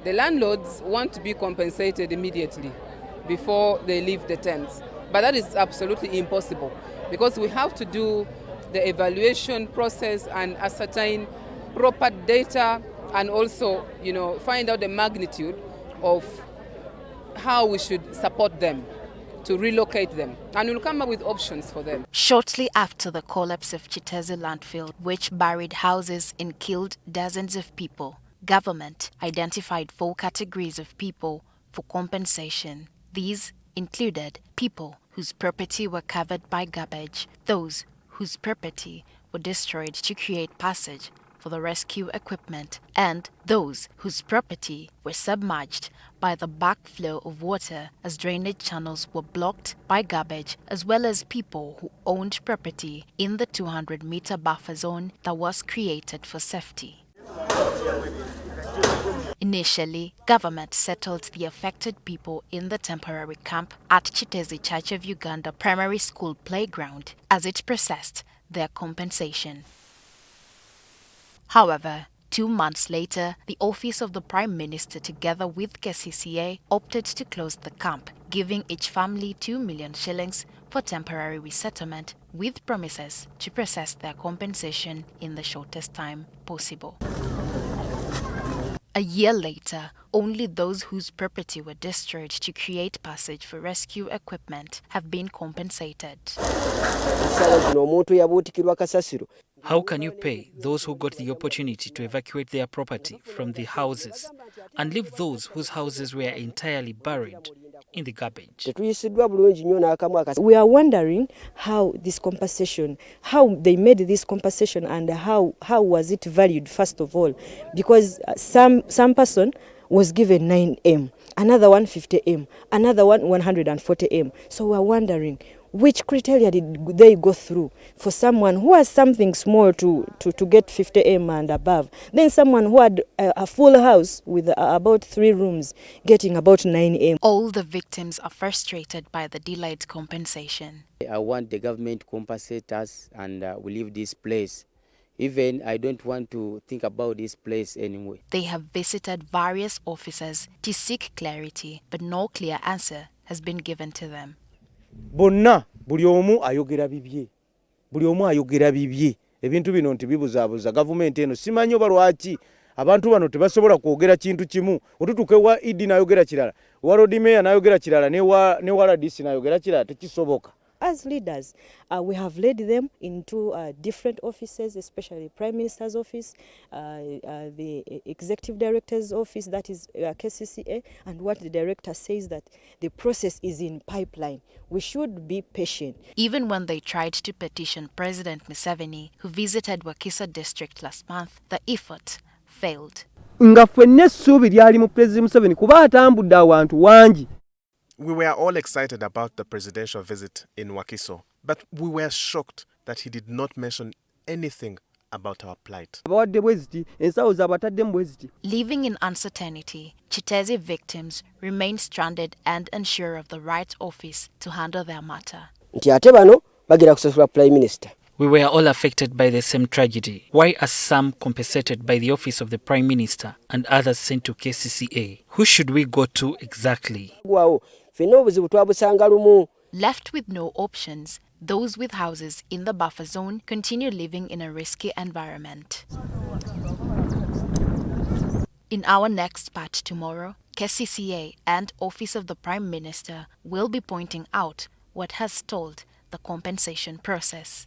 The landlords want to be compensated immediately before they leave the tents. But that is absolutely impossible because we have to do the evaluation process and ascertain proper data and also, find out the magnitude of how we should support them to relocate them, and we'll come up with options for them. Shortly after the collapse of Kiteezi landfill, which buried houses and killed dozens of people, government identified 4 categories of people for compensation. These included people whose property were covered by garbage, those whose property were destroyed to create passage for the rescue equipment, and those whose property were submerged by the backflow of water as drainage channels were blocked by garbage, as well as people who owned property in the 200-meter buffer zone that was created for safety. Initially, government settled the affected people in the temporary camp at Kiteezi Church of Uganda Primary School playground as it processed their compensation. However, 2 months later, the Office of the Prime Minister, together with KCCA, opted to close the camp, giving each family 2 million shillings for temporary resettlement, with promises to process their compensation in the shortest time possible. A year later, only those whose property were destroyed to create passage for rescue equipment have been compensated. How can you pay those who got the opportunity to evacuate their property from the houses and leave those whose houses were entirely buried in the garbage? We are wondering how this compensation, how they made this compensation and how was it valued first of all, because some person was given 9M, another one 50M, another one 140M. So we are wondering which criteria did they go through for someone who has something small to get 50M and above, then someone who had a full house with about 3 rooms getting about 9M. All the victims are frustrated by the delayed compensation. I want the government to compensate us and we leave this place. Even I don't want to think about this place anymore. They have visited various offices to seek clarity, but no clear answer has been given to them. Bonna buli omu ayogera bibye ebintu bino nti bibuzaabuza gavumenti eno simanyi oba lwaki abantu bano tebasobola kwogera kintu kimu otutuke wa idi n'ayogera kirala wa road mayor n'ayogera kirala ne wa RDC n'ayogera kirala tekisoboka. As leaders, we have led them into different offices, especially Prime Minister's office, the Executive Director's office, that is KCCA, and what the director says that the process is in pipeline. We should be patient. Even when they tried to petition President Museveni, who visited Wakiso district last month, the effort failed. Nga ffenna essuubi lyali mu President Museveni kuba atambudde awantu wangi. We were all excited about the presidential visit in Wakiso, but we were shocked that he did not mention anything about our plight. Living in uncertainty, Kiteezi victims remain stranded and unsure of the right office to handle their matter. We were all affected by the same tragedy. Why are some compensated by the Office of the Prime Minister and others sent to KCCA? Who should we go to exactly? Left with no options, those with houses in the buffer zone continue living in a risky environment. In our next part tomorrow, KCCA and Office of the Prime Minister will be pointing out what has stalled the compensation process.